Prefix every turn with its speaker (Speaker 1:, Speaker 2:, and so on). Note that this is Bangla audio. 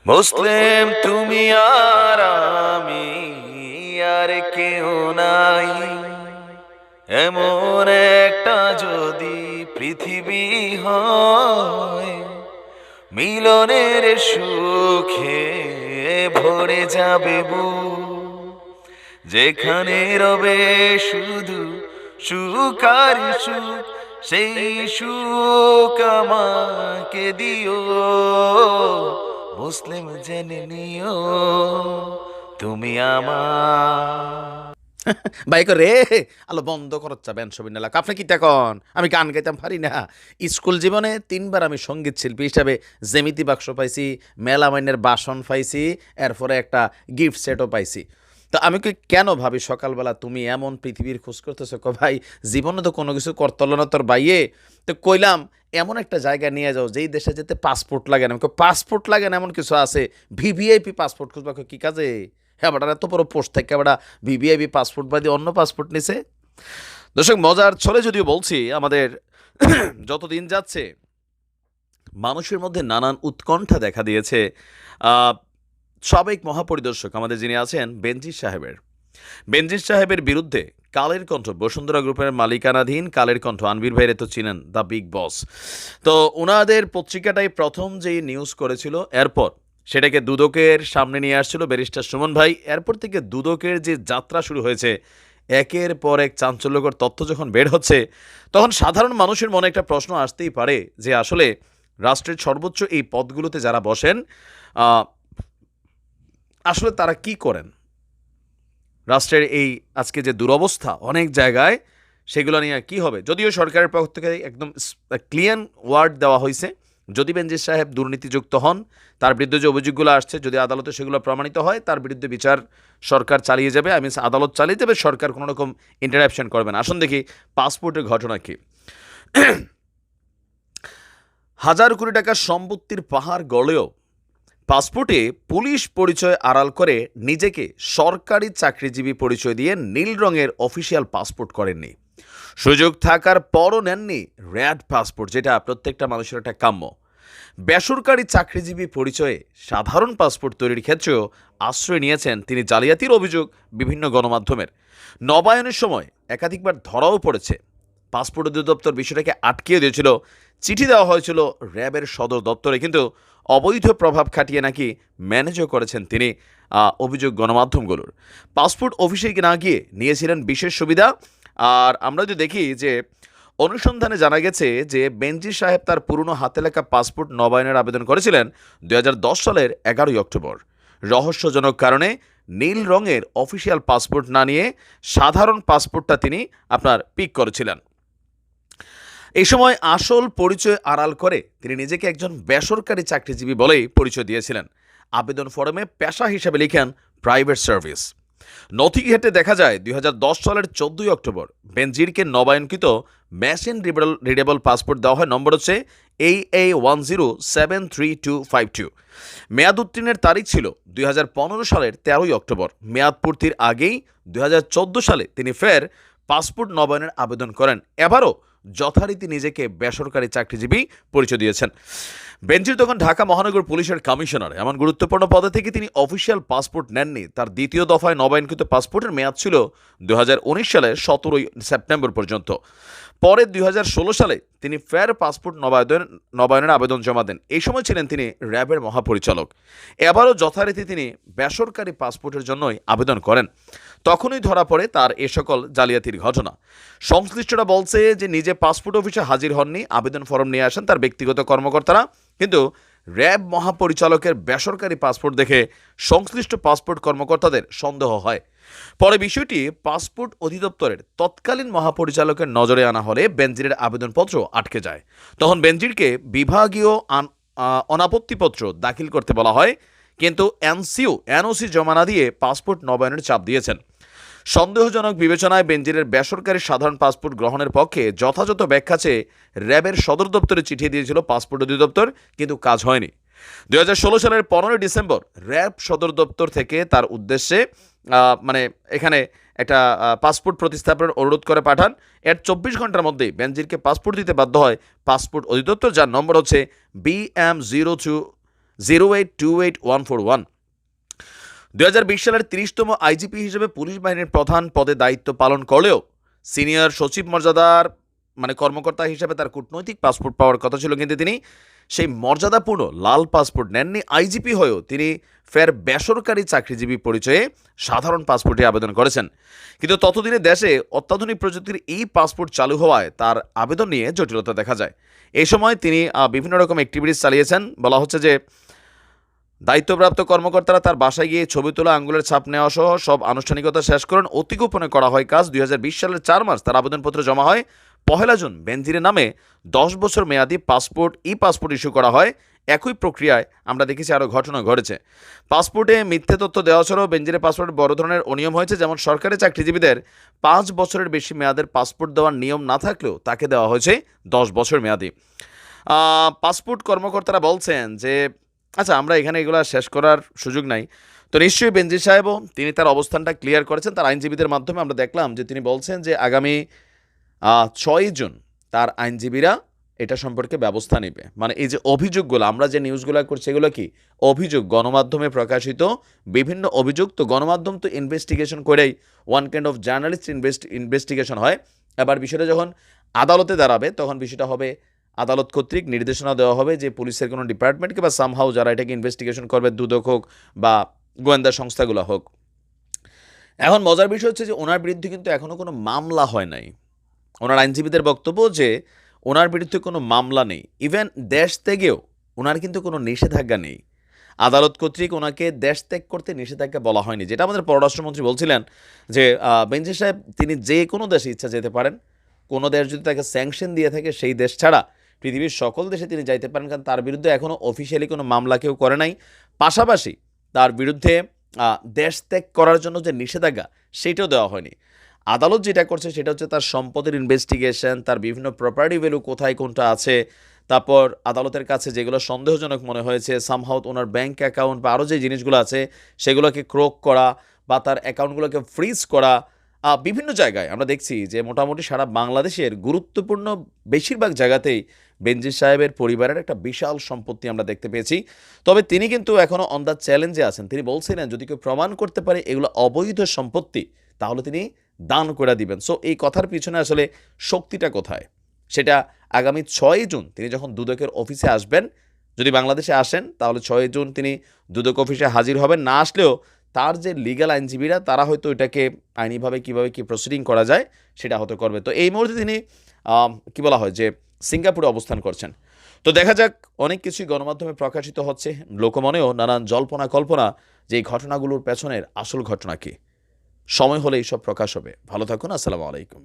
Speaker 1: মুসলিম তুমি আর আমি, আর কেউ নাই, এমন একটা যদি পৃথিবী হয়, মিলনের সুখে ভরে যাবে যেখানে রবে শুধু সুখ আর সুখ, সেই সুখ আমাকে দিও, মুসলিম জেনে নিও তুমি আমার।
Speaker 2: বাইক রে আলো বন্ধ করচ্ছা ব্যান ছবি নালাক আপনি কি কন আমি গান গাইতাম পারি না। স্কুল জীবনে 3বার আমি সঙ্গীত শিল্পী হিসাবে জ্যামিতি বাক্স পাইছি, মেলামাইনের বাসন পাইছি, এরপরে একটা গিফট সেটও পাইছি। তো আমি কি কেন ভাবি সকালবেলা তুমি এমন পৃথিবীর খোঁজ করতেছো, ভাই জীবনে তো কোনো কিছু করতল না তোর বাইয়ে। তো কইলাম এমন একটা জায়গা নিয়ে যাও যেই দেশে যেতে পাসপোর্ট লাগে না। পাসপোর্ট লাগে না এমন কিছু আছে, ভিভিআইপি পাসপোর্ট খুঁজবা কি কাজে? হ্যাঁ বেটার এত বড় পোস্ট থেকে বেটা ভিভিআইপি পাসপোর্ট বাদে অন্য পাসপোর্ট নিছে। দর্শক মজার ছলে যদিও বলছি, আমাদের যত দিন যাচ্ছে মানুষের মধ্যে নানান উৎকণ্ঠা দেখা দিয়েছে সাবেক মহাপরিদর্শক আমাদের যিনি আছেন বেনজির সাহেবের বিরুদ্ধে কালের কণ্ঠ, বসুন্ধরা গ্রুপের মালিকানাধীন কালের কণ্ঠ, আনবির ভাইরে তো চিনেন, দ্য বিগ বস। তো ওনাদের পত্রিকাটাই প্রথম যেই নিউজ করেছিল, এরপর সেটাকে দুদকের সামনে নিয়ে আসছিল ব্যারিস্টার সুমন ভাই। এরপর থেকে দুদকের যে যাত্রা শুরু হয়েছে, একের পর এক চাঞ্চল্যকর তথ্য যখন বের হচ্ছে, তখন সাধারণ মানুষের মনে একটা প্রশ্ন আসতেই পারে যে আসলে রাষ্ট্রের সর্বোচ্চ এই পদগুলোতে যারা বসেন আসলে তারা কি করেন। রাষ্ট্রের এই আজকে যে দুরবস্থা অনেক জায়গায়, সেগুলো নিয়ে কি হবে। যদিও সরকারের পক্ষ থেকে একদম ক্লিয়ার ওয়ার্ড দেওয়া হয়েছে, যদি বেনজির সাহেব দুর্নীতিযুক্ত হন, তার বিরুদ্ধে যে অভিযোগগুলো আসছে যদি আদালতে সেগুলো প্রমাণিত হয়, তার বিরুদ্ধে বিচার সরকার চালিয়ে যাবে, আদালত চালিয়ে যাবে, সরকার কোনো রকম ইন্টারাপশন করবে না। আসুন দেখি পাসপোর্টের ঘটনা কি। হাজার কোটি টাকার সম্পত্তির পাহাড় গড়লেও পাসপোর্টে পুলিশ পরিচয় আড়াল করে নিজেকে সরকারি চাকরিজীবী পরিচয় দিয়ে নীল রঙের অফিসিয়াল পাসপোর্ট করেননি। সুযোগ থাকার পরও নেননি রেড পাসপোর্ট, যেটা প্রত্যেকটা মানুষের একটা কাম্য। বেসরকারি চাকরিজীবী পরিচয়ে সাধারণ পাসপোর্ট তৈরির ক্ষেত্রেও আশ্রয় নিয়েছেন তিনি। জালিয়াতির অভিযোগ বিভিন্ন গণমাধ্যমের। নবায়নের সময় একাধিকবার ধরাও পড়েছে। পাসপোর্ট অধিদপ্তর বিষয়টাকে আটকিয়ে দিয়েছিল, চিঠি দেওয়া হয়েছিল র্যাবের সদর দপ্তরে, কিন্তু অবৈধ প্রভাব খাটিয়ে নাকি ম্যানেজও করেছেন তিনি। অভিযোগ গণমাধ্যমগুলোর। পাসপোর্ট অফিসে না গিয়ে নিয়েছিলেন বিশেষ সুবিধা। আর আমরা যদি দেখি যে অনুসন্ধানে জানা গেছে যে বেনজির সাহেব তার পুরনো হাতে লেখা পাসপোর্ট নবায়নের আবেদন করেছিলেন 2010 সালের 11ই অক্টোবর। রহস্যজনক কারণে নীল রঙের অফিসিয়াল পাসপোর্ট না নিয়ে সাধারণ পাসপোর্টটা তিনি পিক করেছিলেন। এই সময় আসল পরিচয় আড়াল করে তিনি নিজেকে একজন বেসরকারি চাকরিজীবী বলেই পরিচয় দিয়েছিলেন। আবেদন ফর্মে পেশা হিসেবে লিখেন প্রাইভেট সার্ভিস। নথি ঘেটে দেখা যায় 2010 সালের 14ই অক্টোবর বেনজিরকে নবায়নকৃত মেশিন রিডেবল পাসপোর্ট দেওয়া হয়। নম্বর হচ্ছে AA10732252। মেয়াদ উত্তীর্ণের তারিখ ছিল 2015 সালের 13ই অক্টোবর। মেয়াদ পূর্তির আগেই 2014 সালে তিনি ফের পাসপোর্ট নবায়নের আবেদন করেন। এবারও যথারীতি নিজেকে বেসরকারি চাকরিজীবী পরিচয় দিয়েছেন। বেনজির তখন ঢাকা মহানগর পুলিশের কমিশনার। এমন গুরুত্বপূর্ণ পদে থেকে তিনি অফিসিয়াল পাসপোর্ট নেননি। তার দ্বিতীয় দফায় নবায়নকৃত পাসপোর্টের মেয়াদ ছিল 2019 সালের 17ই সেপ্টেম্বর পর্যন্ত। পরে 2016 সালে তিনি ফের পাসপোর্ট নবায়নের আবেদন জমা দেন। এই সময় ছিলেন তিনি র্যাবের মহাপরিচালক। এবারও যথারীতি তিনি বেসরকারি পাসপোর্টের জন্যই আবেদন করেন। তখনই ধরা পড়ে তার এ সকল জালিয়াতির ঘটনা। সংশ্লিষ্টরা বলছে যে নিজে পাসপোর্ট অফিসে হাজির হননি, আবেদন ফর্ম নিয়ে আসেন তার ব্যক্তিগত কর্মকর্তারা, কিন্তু র্যাব মহাপরিচালকের বেসরকারি পাসপোর্ট দেখে সংশ্লিষ্ট পাসপোর্ট কর্মকর্তাদের সন্দেহ হয়। পরে বিষয়টি পাসপোর্ট অধিদপ্তরের তৎকালীন মহাপরিচালকের নজরে আনা হলে বেনজিরের আবেদনপত্র আটকে যায়। তখন বেনজিরকে বিভাগীয় অনাপত্তিপত্র দাখিল করতে বলা হয়, কিন্তু এনওসি জমা না দিয়ে পাসপোর্ট নবায়নের চাপ দিয়েছেন। সন্দেহজনক বিবেচনায় বেনজিরের বেসরকারি সাধারণ পাসপোর্ট গ্রহণের পক্ষে যথাযথ ব্যাখ্যা চেয়ে র্যাবের সদর দপ্তরে চিঠি দিয়েছিল পাসপোর্ট অধিদপ্তর, কিন্তু কাজ হয়নি। 2016 সালের 15 ডিসেম্বর র্যাব সদর দপ্তর থেকে তার উদ্দেশ্যে এখানে একটা পাসপোর্ট প্রতিস্থাপনের অনুরোধ করে পাঠান। এর 24 ঘন্টার মধ্যেই বেনজিরকে পাসপোর্ট দিতে বাধ্য হয় পাসপোর্ট অধিদপ্তর, যার নম্বর হচ্ছে 0828141। 2020 সালের 30তম আইজিপি হিসেবে পুলিশ বাহিনীর প্রধান পদে দায়িত্ব পালন করলেও সিনিয়র সচিব মর্যাদার কর্মকর্তা হিসেবে তার কূটনৈতিক পাসপোর্ট পাওয়ার কথা ছিল, কিন্তু তিনি সেই মর্যাদাপূর্ণ লাল পাসপোর্ট নেননি। আইজিপি হয়েও তিনি ফের বেসরকারি চাকরিজীবী পরিচয়ে সাধারণ পাসপোর্টে আবেদন করেছেন। কিন্তু ততদিনে দেশে অত্যাধুনিক প্রযুক্তির এই পাসপোর্ট চালু হওয়ায় তার আবেদন নিয়ে জটিলতা দেখা যায়। এই সময় তিনি বিভিন্ন রকম অ্যাক্টিভিটিস চালিয়েছেন। বলা হচ্ছে যে দায়িত্বপ্রাপ্ত কর্মকর্তারা তার বাসায় গিয়ে ছবি তোলা, আঙ্গুলের ছাপ নেওয়া সহ সব আনুষ্ঠানিকতা শেষ করেন। অতি গোপনে করা হয় কাজ। 2020 সালের 4 মার্চ তার আবেদনপত্র জমা হয়। 1 জুন বেনজিরের নামে 10 বছর মেয়াদি ই পাসপোর্ট ইস্যু করা হয়। একই প্রক্রিয়ায় আমরা দেখেছি আরও ঘটনা ঘটেছে। পাসপোর্টে মিথ্যে তথ্য দেওয়া ছাড়াও বেনজিরের পাসপোর্টে বড় ধরনের অনিয়ম হয়েছে। যেমন সরকারি চাকরিজীবীদের 5 বছরের বেশি মেয়াদের পাসপোর্ট দেওয়ার নিয়ম না থাকলেও তাকে দেওয়া হয়েছে 10 বছর মেয়াদি। পাসপোর্ট কর্মকর্তারা বলছেন যে আচ্ছা, আমরা এখানে এগুলো শেষ করার সুযোগ নাই। তো নিশ্চয়ই বেনজির সাহেবও তিনি তার অবস্থানটা ক্লিয়ার করেছেন। তার আইনজীবীদের মাধ্যমে আমরা দেখলাম যে তিনি বলছেন যে আগামী 6 জুন তার আইনজীবীরা এটা সম্পর্কে ব্যবস্থা নেবে। এই যে অভিযোগগুলো, আমরা যে নিউজগুলো করছি এগুলো কি অভিযোগ, গণমাধ্যমে প্রকাশিত বিভিন্ন অভিযোগ। তো গণমাধ্যম তো ইনভেস্টিগেশন করেই one kind of journalist investigation হয়। এবার বিষয়টা যখন আদালতে দাঁড়াবে তখন বিষয়টা হবে আদালত কর্তৃক নির্দেশনা দেওয়া হবে যে পুলিশের কোনো ডিপার্টমেন্টকে বা সামহাউ যারা এটাকে ইনভেস্টিগেশন করবে, দুদক হোক বা গোয়েন্দা সংস্থাগুলো হোক। এখন মজার বিষয় হচ্ছে যে ওনার বিরুদ্ধে কিন্তু এখনও কোনো মামলা হয় নাই। ওনার আইনজীবীদের বক্তব্য যে ওনার বিরুদ্ধে কোনো মামলা নেই। ইভেন দেশ ত্যাগেও ওনার কিন্তু কোনো নিষেধাজ্ঞা নেই। আদালত কর্তৃক ওনাকে দেশ ত্যাগ করতে নিষেধাজ্ঞা বলা হয়নি, যেটা আমাদের পররাষ্ট্রমন্ত্রী বলছিলেন যে বেনজির সাহেব তিনি যে কোনো দেশে ইচ্ছা যেতে পারেন। কোনো দেশ যদি তাকে স্যাংশন দিয়ে থাকে সেই দেশ ছাড়া পৃথিবীর সকল দেশে তিনি যাইতে পারেন, কারণ তার বিরুদ্ধে এখনও অফিসিয়ালি কোনো মামলা কেউ করে নাই। পাশাপাশি তার বিরুদ্ধে দেশ ত্যাগ করার জন্য যে নিষেধাজ্ঞা সেটাও দেওয়া হয়নি। আদালত যেটা করছে সেটা হচ্ছে তার সম্পদের ইনভেস্টিগেশন, তার বিভিন্ন প্রপার্টি ভ্যালু কোথায় কোনটা আছে, তারপর আদালতের কাছে যেগুলো সন্দেহজনক মনে হয়েছে, সামহাউ ওনার ব্যাঙ্ক অ্যাকাউন্ট বা আরও যে জিনিসগুলো আছে সেগুলোকে ক্রোক করা বা তার অ্যাকাউন্টগুলোকে ফ্রিজ করা। বিভিন্ন জায়গায় আমরা দেখছি যে মোটামুটি সারা বাংলাদেশের গুরুত্বপূর্ণ বেশিরভাগ জায়গাতেই বেনজির সাহেবের পরিবারের একটা বিশাল সম্পত্তি আমরা দেখতে পেয়েছি। তবে তিনি কিন্তু এখনও অন দ্য চ্যালেঞ্জে আছেন। তিনি বলছিলেন যদি কেউ প্রমাণ করতে পারে এগুলো অবৈধ সম্পত্তি তাহলে তিনি দান করে দিবেন। সো এই কথার পিছনে আসলে শক্তিটা কোথায় সেটা আগামী 6 জুন তিনি যখন দুদকের অফিসে আসবেন, যদি বাংলাদেশে আসেন তাহলে 6 জুন তিনি দুদক অফিসে হাজির হবেন। না আসলেও তার যে লিগ্যাল আইনজীবীরা তারা হয়তো এটাকে আইনিভাবে কীভাবে কী প্রসিডিং করা যায় সেটা হয়তো করবে। তো এই মুহূর্তে তিনি কি বলা হয় যে সিঙ্গাপুরে অবস্থান করছেন। তো দেখা যাক, অনেক কিছুই গণমাধ্যমে প্রকাশিত হচ্ছে, লোকমনেও নানান জল্পনা কল্পনা যে এই ঘটনাগুলোর পেছনের আসল ঘটনা কী। সময় হলে এইসব প্রকাশ হবে। ভালো থাকুন। আসসালামু আলাইকুম।